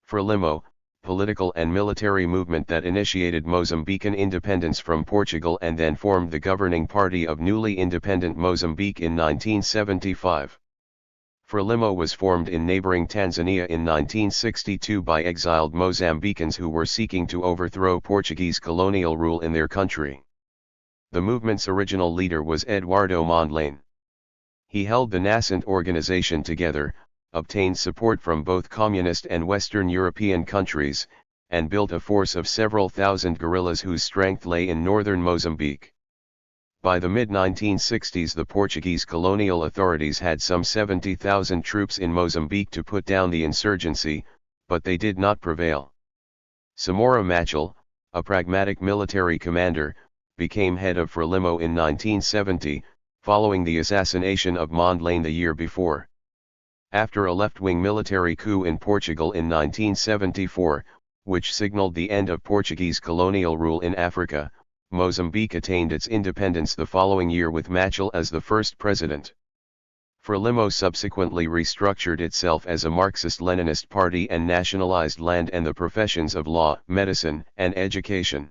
Frelimo, political and military movement that initiated Mozambican independence from Portugal and then formed the governing party of newly independent Mozambique in 1975. Frelimo was formed in neighboring Tanzania in 1962 by exiled Mozambicans who were seeking to overthrow Portuguese colonial rule in their country. The movement's original leader was Eduardo Mondlane. He held the nascent organization together, obtained support from both communist and Western European countries, and built a force of several thousand guerrillas whose strength lay in northern Mozambique. By the mid-1960s the Portuguese colonial authorities had some 70,000 troops in Mozambique to put down the insurgency, but they did not prevail. Samora Machel, a pragmatic military commander, became head of Frelimo in 1970, following the assassination of Mondlane the year before. After a left-wing military coup in Portugal in 1974, which signaled the end of Portuguese colonial rule in Africa, Mozambique attained its independence the following year with Machel as the first president. Frelimo subsequently restructured itself as a Marxist-Leninist party and nationalized land and the professions of law, medicine, and education.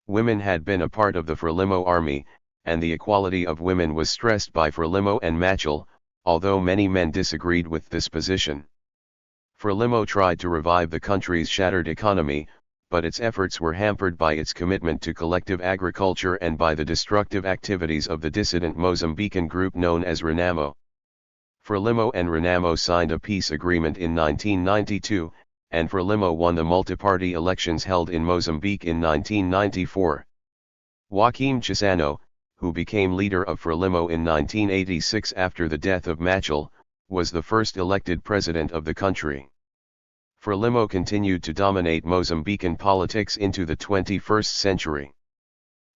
Women had been a part of the Frelimo army, and the equality of women was stressed by Frelimo and Machel, although many men disagreed with this position. Frelimo tried to revive the country's shattered economy, but its efforts were hampered by its commitment to collective agriculture and by the destructive activities of the dissident Mozambican group known as Renamo. Frelimo and Renamo signed a peace agreement in 1992, and Frelimo won the multi-party elections held in Mozambique in 1994. Joaquim Chissano, who became leader of Frelimo in 1986 after the death of Machel, was the first elected president of the country. Frelimo continued to dominate Mozambican politics into the 21st century.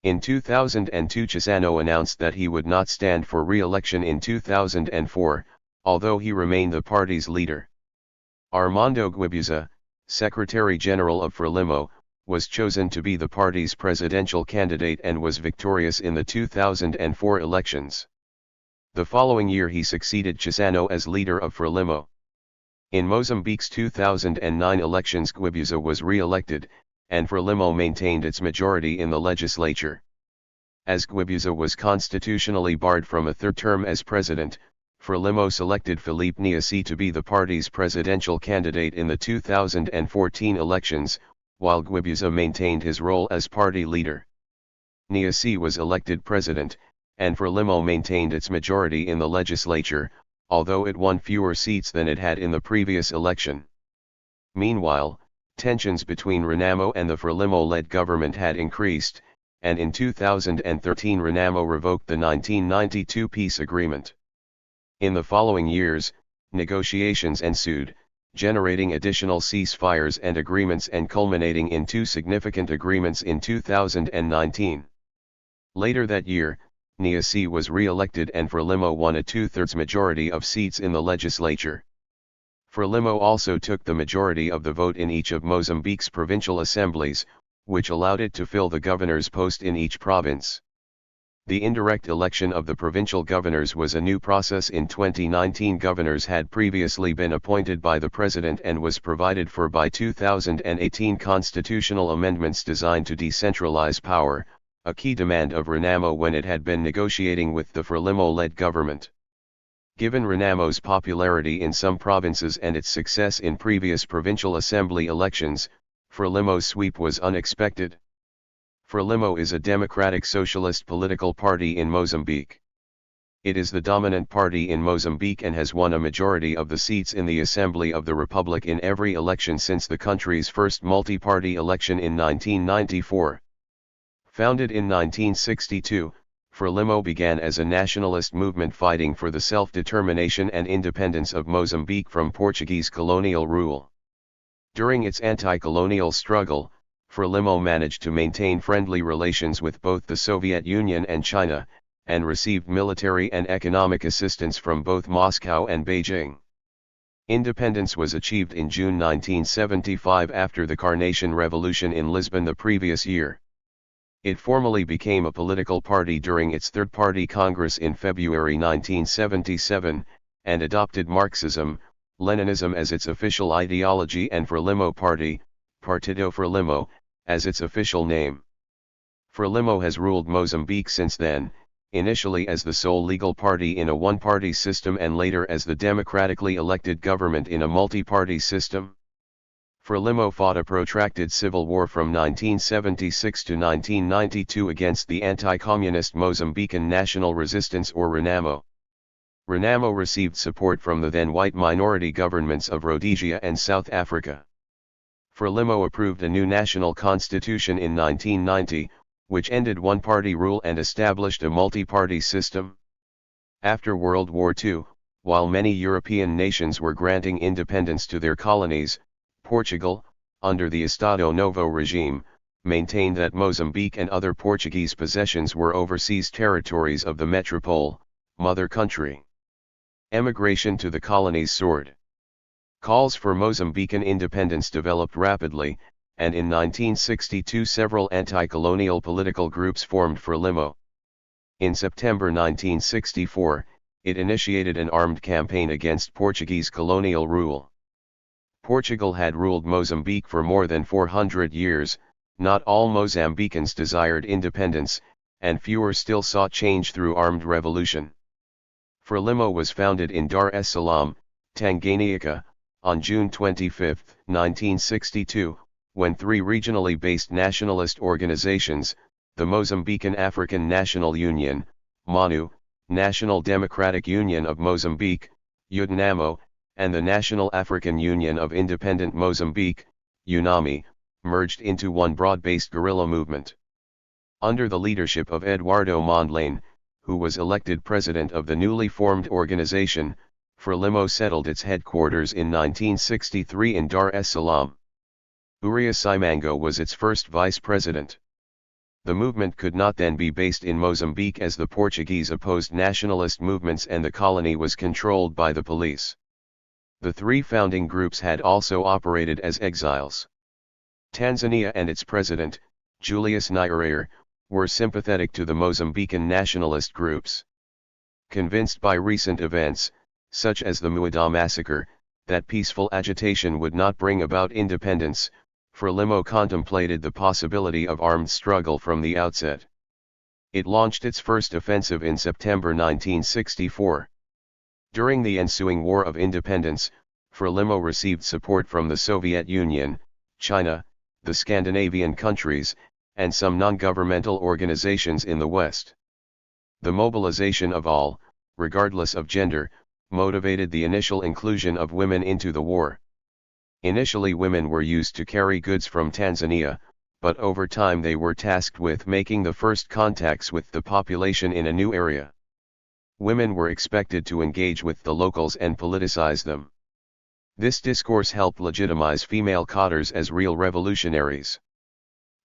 In 2002 Chissano announced that he would not stand for re-election in 2004, although he remained the party's leader. Armando Guebuza, Secretary-General of Frelimo, was chosen to be the party's presidential candidate and was victorious in the 2004 elections. The following year he succeeded Chissano as leader of Frelimo. In Mozambique's 2009 elections Guebuza was re-elected, and Frelimo maintained its majority in the legislature. As Guebuza was constitutionally barred from a third term as president, Frelimo selected Filipe Nyusi to be the party's presidential candidate in the 2014 elections, while Guebuza maintained his role as party leader. Nyusi was elected president, and Frelimo maintained its majority in the legislature, although it won fewer seats than it had in the previous election. Meanwhile, tensions between Renamo and the Frelimo-led government had increased, and in 2013 Renamo revoked the 1992 peace agreement. In the following years, negotiations ensued, generating additional ceasefires and agreements and culminating in two significant agreements in 2019. Later that year, Nyusi was re-elected and Frelimo won a two-thirds majority of seats in the legislature. Frelimo also took the majority of the vote in each of Mozambique's provincial assemblies, which allowed it to fill the governor's post in each province. The indirect election of the provincial governors was a new process in 2019. Governors had previously been appointed by the president and was provided for by 2018 constitutional amendments designed to decentralize power, a key demand of Renamo when it had been negotiating with the Frelimo-led government. Given Renamo's popularity in some provinces and its success in previous provincial assembly elections, Frelimo's sweep was unexpected. Frelimo is a democratic socialist political party in Mozambique. It is the dominant party in Mozambique and has won a majority of the seats in the Assembly of the Republic in every election since the country's first multi-party election in 1994. Founded in 1962, Frelimo began as a nationalist movement fighting for the self-determination and independence of Mozambique from Portuguese colonial rule. During its anti-colonial struggle, Frelimo managed to maintain friendly relations with both the Soviet Union and China, and received military and economic assistance from both Moscow and Beijing. Independence was achieved in June 1975 after the Carnation Revolution in Lisbon the previous year. It formally became a political party during its Third Party Congress in February 1977, and adopted Marxism, Leninism as its official ideology, and Frelimo Party, Partido Frelimo, as its official name. Frelimo has ruled Mozambique since then, initially as the sole legal party in a one-party system and later as the democratically elected government in a multi-party system. Frelimo fought a protracted civil war from 1976 to 1992 against the anti-communist Mozambican National Resistance or Renamo. Renamo received support from the then white minority governments of Rhodesia and South Africa. Frelimo approved a new national constitution in 1990, which ended one-party rule and established a multi-party system. After World War II, while many European nations were granting independence to their colonies, Portugal, under the Estado Novo regime, maintained that Mozambique and other Portuguese possessions were overseas territories of the metropole, mother country. Emigration to the colonies soared. Calls for Mozambican independence developed rapidly, and in 1962 several anti-colonial political groups formed Frelimo. In September 1964, it initiated an armed campaign against Portuguese colonial rule. Portugal had ruled Mozambique for more than 400 years, not all Mozambicans desired independence, and fewer still sought change through armed revolution. Frelimo was founded in Dar es Salaam, Tanganyika, on June 25, 1962, when three regionally based nationalist organizations, the Mozambican African National Union, MANU, National Democratic Union of Mozambique, UDNAMO, and the National African Union of Independent Mozambique, UNAMI, merged into one broad-based guerrilla movement. Under the leadership of Eduardo Mondlane, who was elected president of the newly formed organization, Frelimo settled its headquarters in 1963 in Dar es Salaam. Uriah Simango was its first vice president. The movement could not then be based in Mozambique as the Portuguese opposed nationalist movements and the colony was controlled by the police. The three founding groups had also operated as exiles. Tanzania and its president, Julius Nyerere, were sympathetic to the Mozambican nationalist groups. Convinced by recent events, such as the Mueda massacre, that peaceful agitation would not bring about independence, Frelimo contemplated the possibility of armed struggle from the outset. It launched its first offensive in September 1964. During the ensuing War of Independence, Frelimo received support from the Soviet Union, China, the Scandinavian countries, and some non-governmental organizations in the West. The mobilization of all, regardless of gender, motivated the initial inclusion of women into the war. Initially women were used to carry goods from Tanzania, but over time they were tasked with making the first contacts with the population in a new area. Women were expected to engage with the locals and politicize them. This discourse helped legitimize female cadres as real revolutionaries.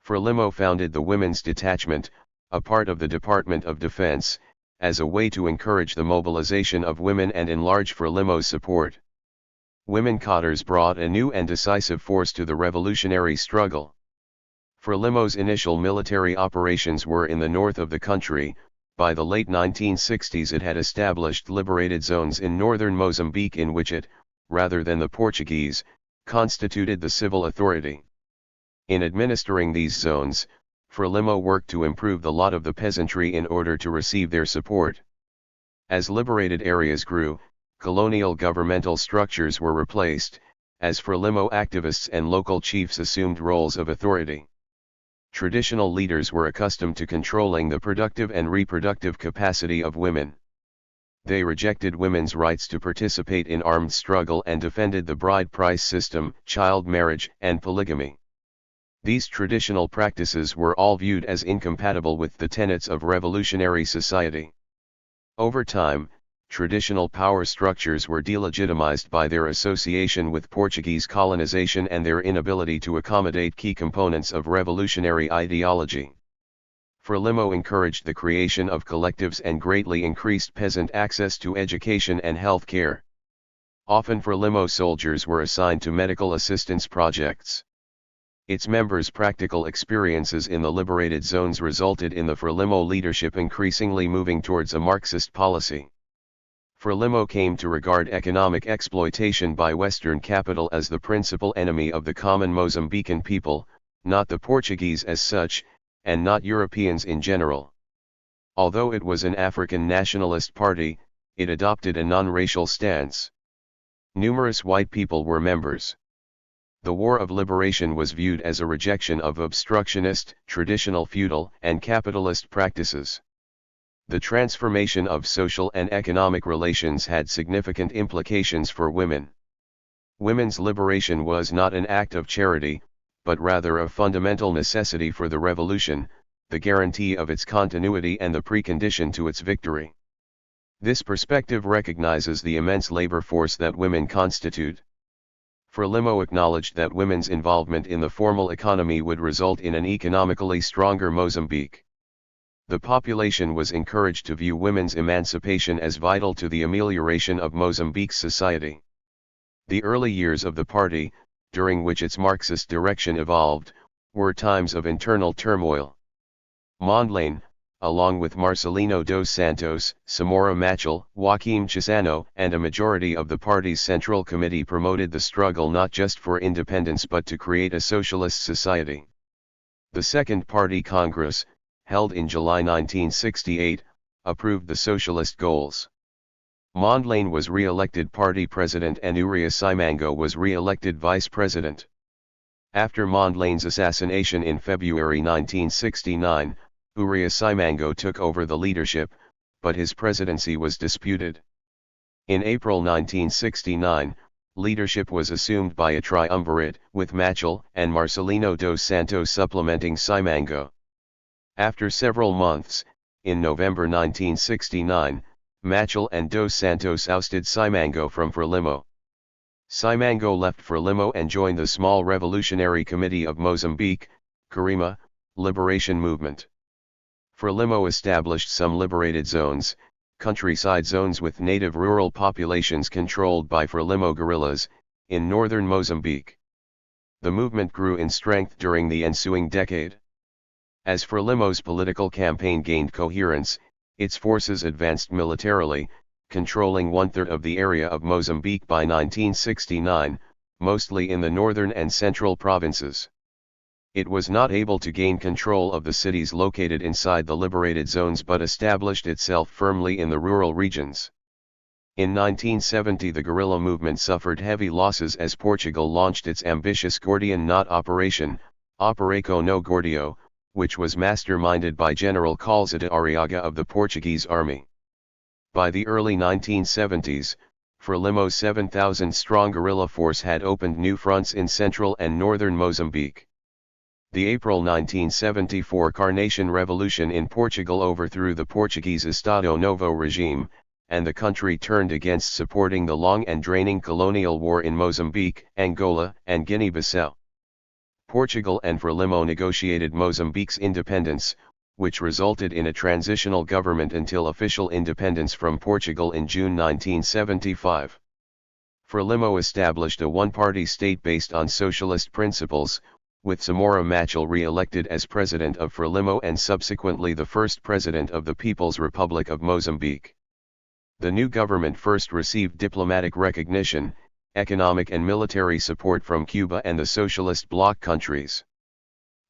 Frelimo founded the Women's Detachment, a part of the Department of Defense, as a way to encourage the mobilization of women and enlarge Frelimo's support. Women cadres brought a new and decisive force to the revolutionary struggle. Frelimo's initial military operations were in the north of the country. By the late 1960s it had established liberated zones in northern Mozambique in which it, rather than the Portuguese, constituted the civil authority. In administering these zones, Frelimo worked to improve the lot of the peasantry in order to receive their support. As liberated areas grew, colonial governmental structures were replaced, as Frelimo activists and local chiefs assumed roles of authority. Traditional leaders were accustomed to controlling the productive and reproductive capacity of women. They rejected women's rights to participate in armed struggle and defended the bride price system, child marriage, and polygamy. These traditional practices were all viewed as incompatible with the tenets of revolutionary society. Over time, traditional power structures were delegitimized by their association with Portuguese colonization and their inability to accommodate key components of revolutionary ideology. Frelimo encouraged the creation of collectives and greatly increased peasant access to education and health care. Often Frelimo soldiers were assigned to medical assistance projects. Its members' practical experiences in the liberated zones resulted in the Frelimo leadership increasingly moving towards a Marxist policy. Frelimo came to regard economic exploitation by Western capital as the principal enemy of the common Mozambican people, not the Portuguese as such, and not Europeans in general. Although it was an African nationalist party, it adopted a non-racial stance. Numerous white people were members. The War of Liberation was viewed as a rejection of obstructionist, traditional feudal, and capitalist practices. The transformation of social and economic relations had significant implications for women. Women's liberation was not an act of charity, but rather a fundamental necessity for the revolution, the guarantee of its continuity and the precondition to its victory. This perspective recognizes the immense labor force that women constitute. Frelimo acknowledged that women's involvement in the formal economy would result in an economically stronger Mozambique. The population was encouraged to view women's emancipation as vital to the amelioration of Mozambique's society. The early years of the party, during which its Marxist direction evolved, were times of internal turmoil. Mondlane, along with Marcelino dos Santos, Samora Machel, Joaquim Chissano, and a majority of the party's Central Committee promoted the struggle not just for independence but to create a socialist society. The Second Party Congress, held in July 1968, approved the socialist goals. Mondlane was re-elected party president and Uria Simango was re-elected vice president. After Mondlane's assassination in February 1969, Uria Simango took over the leadership, but his presidency was disputed. In April 1969, leadership was assumed by a triumvirate, with Machel and Marcelino dos Santos supplementing Simango. After several months, in November 1969, Machel and dos Santos ousted Simango from Frelimo. Simango left Frelimo and joined the Small Revolutionary Committee of Mozambique, Frelimo, Liberation Movement. Frelimo established some liberated zones, countryside zones with native rural populations controlled by Frelimo guerrillas, in northern Mozambique. The movement grew in strength during the ensuing decade. As Frelimo's political campaign gained coherence, its forces advanced militarily, controlling one-third of the area of Mozambique by 1969, mostly in the northern and central provinces. It was not able to gain control of the cities located inside the liberated zones but established itself firmly in the rural regions. In 1970 the guerrilla movement suffered heavy losses as Portugal launched its ambitious Gordian knot operation, Operação no Gordio, which was masterminded by General Calza de Arriaga of the Portuguese army. By the early 1970s, Frelimo's 7,000-strong guerrilla force had opened new fronts in central and northern Mozambique. The April 1974 Carnation Revolution in Portugal overthrew the Portuguese Estado Novo regime, and the country turned against supporting the long and draining colonial war in Mozambique, Angola, and Guinea-Bissau. Portugal and Frelimo negotiated Mozambique's independence, which resulted in a transitional government until official independence from Portugal in June 1975. Frelimo established a one-party state based on socialist principles, with Samora Machel re-elected as president of Frelimo and subsequently the first president of the People's Republic of Mozambique. The new government first received diplomatic recognition, economic and military support from Cuba and the socialist bloc countries.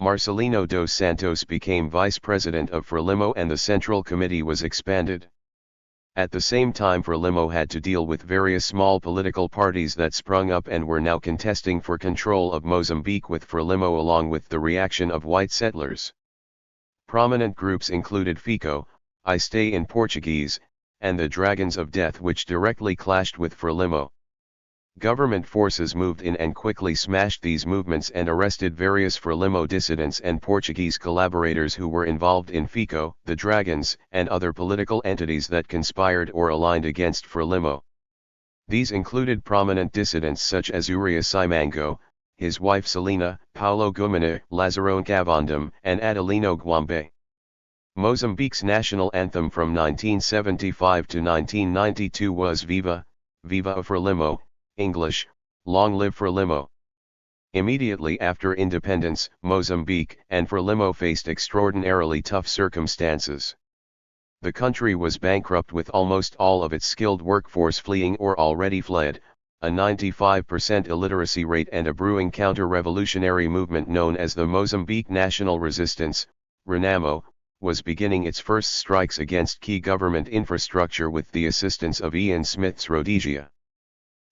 Marcelino dos Santos became vice president of Frelimo and the Central Committee was expanded. At the same time Frelimo had to deal with various small political parties that sprung up and were now contesting for control of Mozambique with Frelimo along with the reaction of white settlers. Prominent groups included FICO, I Stay in Portuguese, and the Dragons of Death which directly clashed with Frelimo. Government forces moved in and quickly smashed these movements and arrested various Frelimo dissidents and Portuguese collaborators who were involved in FICO, the Dragons, and other political entities that conspired or aligned against Frelimo. These included prominent dissidents such as Uria Simango, his wife Celina, Paulo Gumana, Lazarone Cavandam, and Adelino Guambe. Mozambique's national anthem from 1975 to 1992 was Viva, Viva Frelimo, English, Long Live Frelimo. Immediately after independence, Mozambique and Frelimo faced extraordinarily tough circumstances. The country was bankrupt with almost all of its skilled workforce fleeing or already fled, a 95% illiteracy rate and a brewing counter-revolutionary movement known as the Mozambique National Resistance, Renamo, was beginning its first strikes against key government infrastructure with the assistance of Ian Smith's Rhodesia.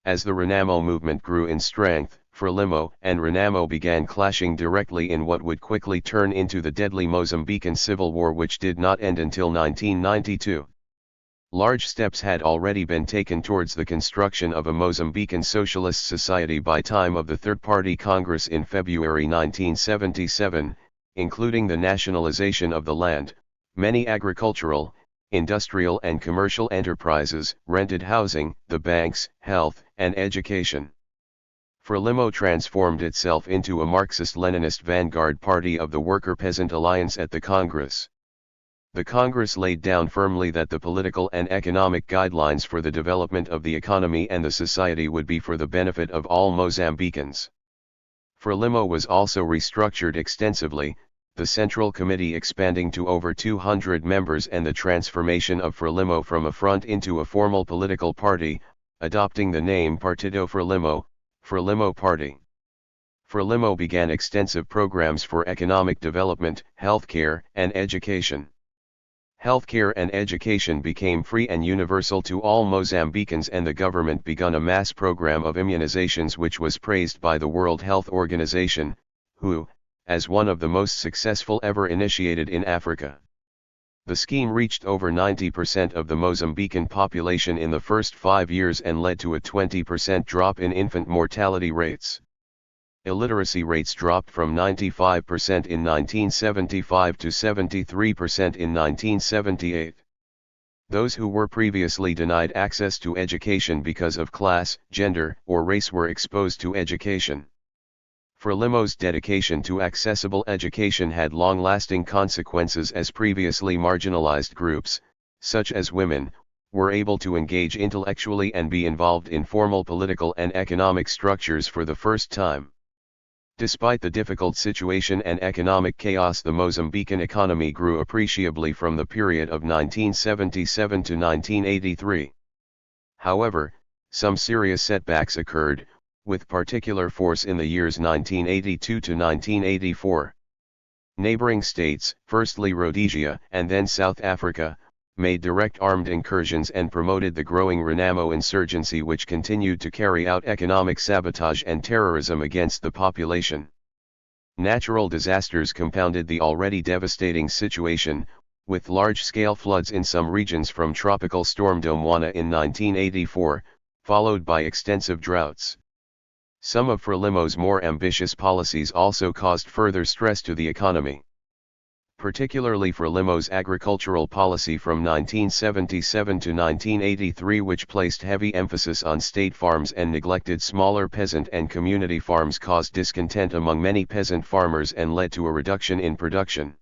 As the Renamo movement grew in strength, Frelimo and Renamo began clashing directly in what would quickly turn into the deadly Mozambican civil war, which did not end until 1992. Large steps had already been taken towards the construction of a Mozambican socialist society by time of the Third Party Congress in February 1977, including the nationalization of the land, many agricultural, industrial and commercial enterprises, rented housing, the banks, health, and education. Frelimo transformed itself into a Marxist-Leninist vanguard party of the Worker-Peasant Alliance at the Congress. The Congress laid down firmly that the political and economic guidelines for the development of the economy and the society would be for the benefit of all Mozambicans. Frelimo was also restructured extensively, the Central Committee expanding to over 200 members and the transformation of Frelimo from a front into a formal political party, adopting the name Partido Frelimo, Frelimo Party. Frelimo began extensive programs for economic development, healthcare, and education. Healthcare and education became free and universal to all Mozambicans, and the government began a mass program of immunizations which was praised by the World Health Organization, WHO, as one of the most successful ever initiated in Africa. The scheme reached over 90% of the Mozambican population in the first 5 years and led to a 20% drop in infant mortality rates. Illiteracy rates dropped from 95% in 1975 to 73% in 1978. Those who were previously denied access to education because of class, gender, or race were exposed to education. Frelimo's dedication to accessible education had long-lasting consequences, as previously marginalized groups, such as women, were able to engage intellectually and be involved in formal political and economic structures for the first time. Despite the difficult situation and economic chaos, the Mozambican economy grew appreciably from the period of 1977 to 1983. However, some serious setbacks occurred, with particular force in the years 1982 to 1984. Neighboring states, firstly Rhodesia and then South Africa, made direct armed incursions and promoted the growing Renamo insurgency, which continued to carry out economic sabotage and terrorism against the population. Natural disasters compounded the already devastating situation, with large-scale floods in some regions from Tropical Storm Domwana in 1984, followed by extensive droughts. Some of Frelimo's more ambitious policies also caused further stress to the economy. Particularly Frelimo's agricultural policy from 1977 to 1983, which placed heavy emphasis on state farms and neglected smaller peasant and community farms, caused discontent among many peasant farmers and led to a reduction in production.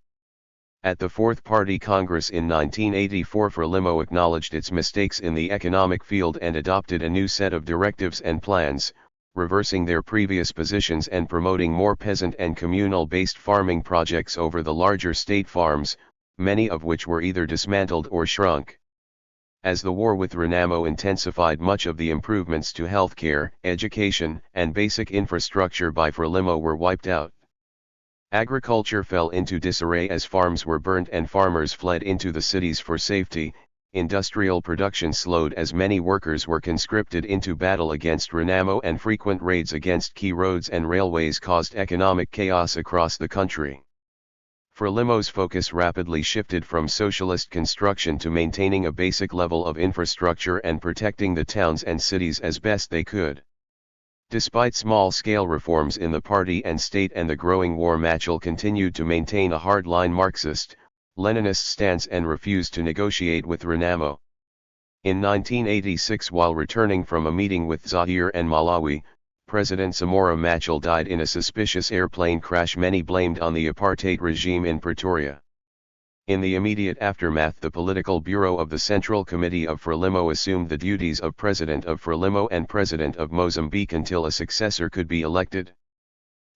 At the Fourth Party Congress in 1984, Frelimo acknowledged its mistakes in the economic field and adopted a new set of directives and plans, reversing their previous positions and promoting more peasant and communal-based farming projects over the larger state farms, many of which were either dismantled or shrunk. As the war with Renamo intensified, much of the improvements to healthcare, education, and basic infrastructure by Frelimo were wiped out. Agriculture fell into disarray as farms were burnt and farmers fled into the cities for safety. Industrial production slowed as many workers were conscripted into battle against Renamo, and frequent raids against key roads and railways caused economic chaos across the country. Frelimo's focus rapidly shifted from socialist construction to maintaining a basic level of infrastructure and protecting the towns and cities as best they could. Despite small-scale reforms in the party and state and the growing war, Machel continued to maintain a hard-line Marxist, Leninist stance and refused to negotiate with Renamo. In 1986, while returning from a meeting with Zaire and Malawi, President Samora Machel died in a suspicious airplane crash many blamed on the apartheid regime in Pretoria. In the immediate aftermath, the political bureau of the Central Committee of Frelimo assumed the duties of President of Frelimo and President of Mozambique until a successor could be elected.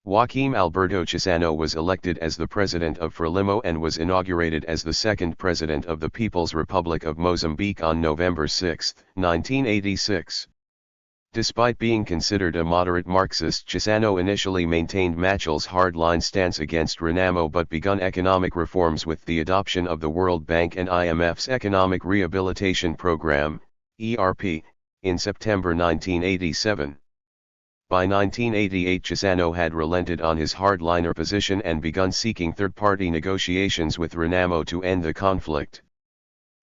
Joaquim Alberto Chissano was elected as the president of Frelimo and was inaugurated as the second president of the People's Republic of Mozambique on November 6, 1986. Despite being considered a moderate Marxist, Chissano initially maintained Machel's hardline stance against Renamo but begun economic reforms with the adoption of the World Bank and IMF's Economic Rehabilitation Program, ERP, in September 1987. By 1988 Chissano had relented on his hardliner position and begun seeking third-party negotiations with Renamo to end the conflict.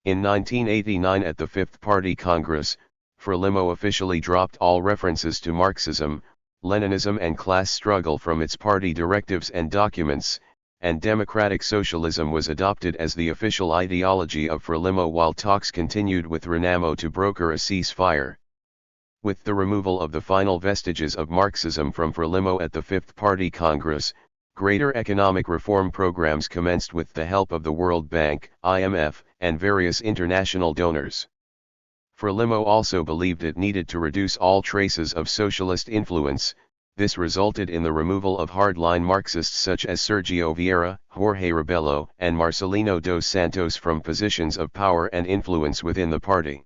In 1989 at the Fifth Party Congress, Frelimo officially dropped all references to Marxism, Leninism and class struggle from its party directives and documents, and democratic socialism was adopted as the official ideology of Frelimo while talks continued with Renamo to broker a ceasefire. With the removal of the final vestiges of Marxism from Frelimo at the Fifth Party Congress, greater economic reform programs commenced with the help of the World Bank, IMF, and various international donors. Frelimo also believed it needed to reduce all traces of socialist influence. This resulted in the removal of hardline Marxists such as Sergio Vieira, Jorge Rebelo, and Marcelino dos Santos from positions of power and influence within the party.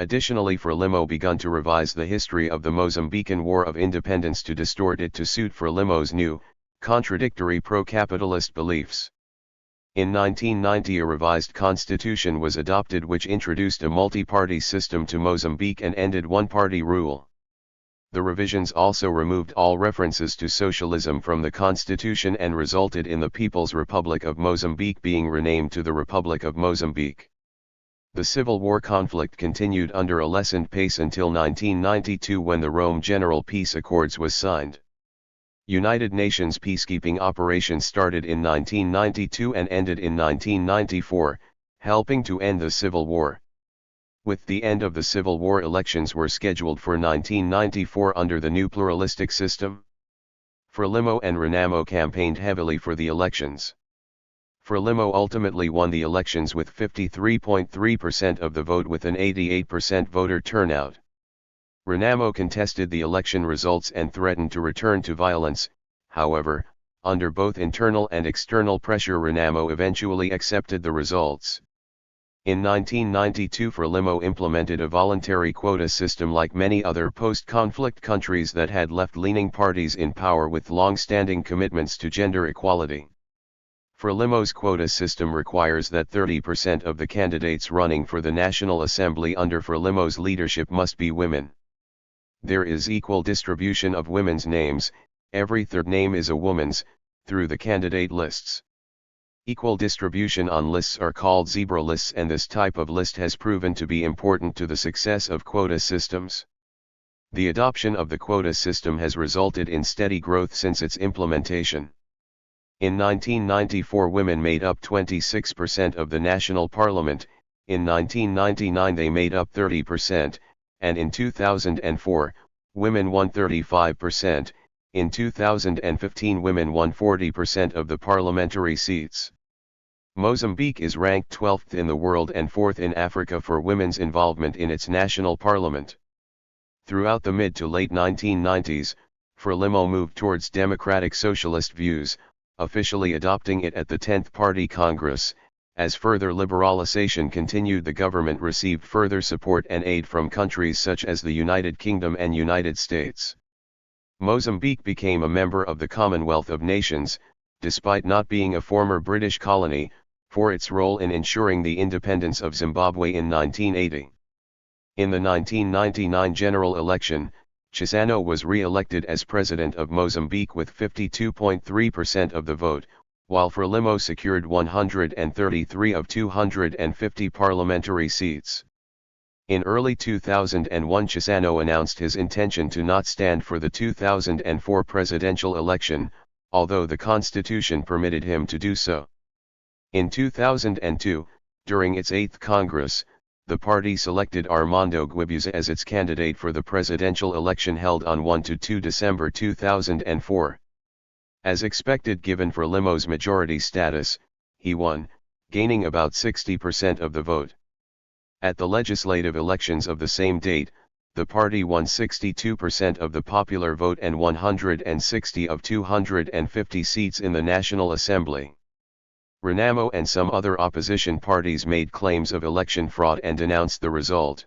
Additionally, Frelimo began to revise the history of the Mozambican War of Independence to distort it to suit Frelimo's new, contradictory pro-capitalist beliefs. In 1990 a revised constitution was adopted which introduced a multi-party system to Mozambique and ended one-party rule. The revisions also removed all references to socialism from the constitution and resulted in the People's Republic of Mozambique being renamed to the Republic of Mozambique. The Civil War conflict continued under a lessened pace until 1992 when the Rome General Peace Accords was signed. United Nations peacekeeping operations started in 1992 and ended in 1994, helping to end the Civil War. With the end of the Civil War, elections were scheduled for 1994 under the new pluralistic system. Frelimo and Renamo campaigned heavily for the elections. Frelimo ultimately won the elections with 53.3% of the vote with an 88% voter turnout. Renamo contested the election results and threatened to return to violence. However, under both internal and external pressure, Renamo eventually accepted the results. In 1992 Frelimo implemented a voluntary quota system like many other post-conflict countries that had left-leaning parties in power with long-standing commitments to gender equality. Frelimo's quota system requires that 30% of the candidates running for the National Assembly under Frelimo's leadership must be women. There is equal distribution of women's names, every third name is a woman's, through the candidate lists. Equal distribution on lists are called zebra lists, and this type of list has proven to be important to the success of quota systems. The adoption of the quota system has resulted in steady growth since its implementation. In 1994 women made up 26% of the national parliament, in 1999 they made up 30%, and in 2004, women won 35%, in 2015 women won 40% of the parliamentary seats. Mozambique is ranked 12th in the world and 4th in Africa for women's involvement in its national parliament. Throughout the mid to late 1990s, Frelimo moved towards democratic socialist views, officially adopting it at the 10th Party Congress. As further liberalization continued, the government received further support and aid from countries such as the United Kingdom and United States. Mozambique became a member of the Commonwealth of Nations, despite not being a former British colony, for its role in ensuring the independence of Zimbabwe in 1980. In the 1999 general election, Chissano was re-elected as president of Mozambique with 52.3% of the vote, while Frelimo secured 133 of 250 parliamentary seats. In early 2001 Chissano announced his intention to not stand for the 2004 presidential election, although the constitution permitted him to do so. In 2002, during its 8th Congress, the party selected Armando Guebuza as its candidate for the presidential election held on 1–2 December 2004. As expected, given Frelimo's majority status, he won, gaining about 60% of the vote. At the legislative elections of the same date, the party won 62% of the popular vote and 160 of 250 seats in the National Assembly. Frelimo and some other opposition parties made claims of election fraud and denounced the result.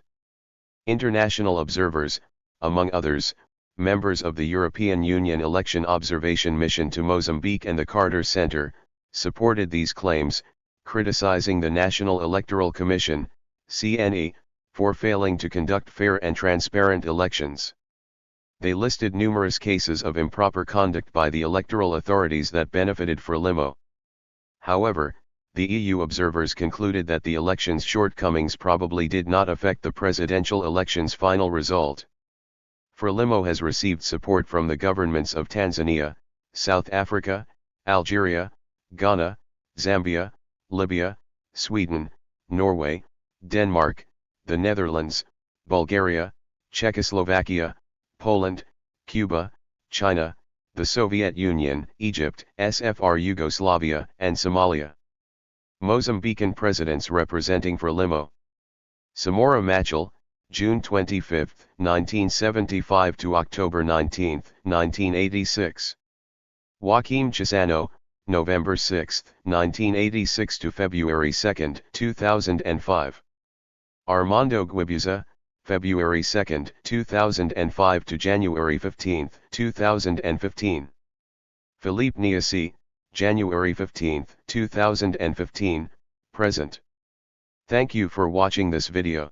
International observers, among others, members of the European Union Election Observation Mission to Mozambique and the Carter Center, supported these claims, criticizing the National Electoral Commission, CNE, for failing to conduct fair and transparent elections. They listed numerous cases of improper conduct by the electoral authorities that benefited Frelimo. However, the EU observers concluded that the election's shortcomings probably did not affect the presidential election's final result. Frelimo has received support from the governments of Tanzania, South Africa, Algeria, Ghana, Zambia, Libya, Sweden, Norway, Denmark, the Netherlands, Bulgaria, Czechoslovakia, Poland, Cuba, China, the Soviet Union, Egypt, SFR Yugoslavia, and Somalia. Mozambican presidents representing Frelimo: Samora Machel, June 25, 1975 to October 19, 1986. Joaquim Chissano, November 6, 1986 to February 2, 2005. Armando Guibuza, February 2, 2005 to January 15, 2015. Philippe Niasse, January 15, 2015, present. Thank you for watching this video.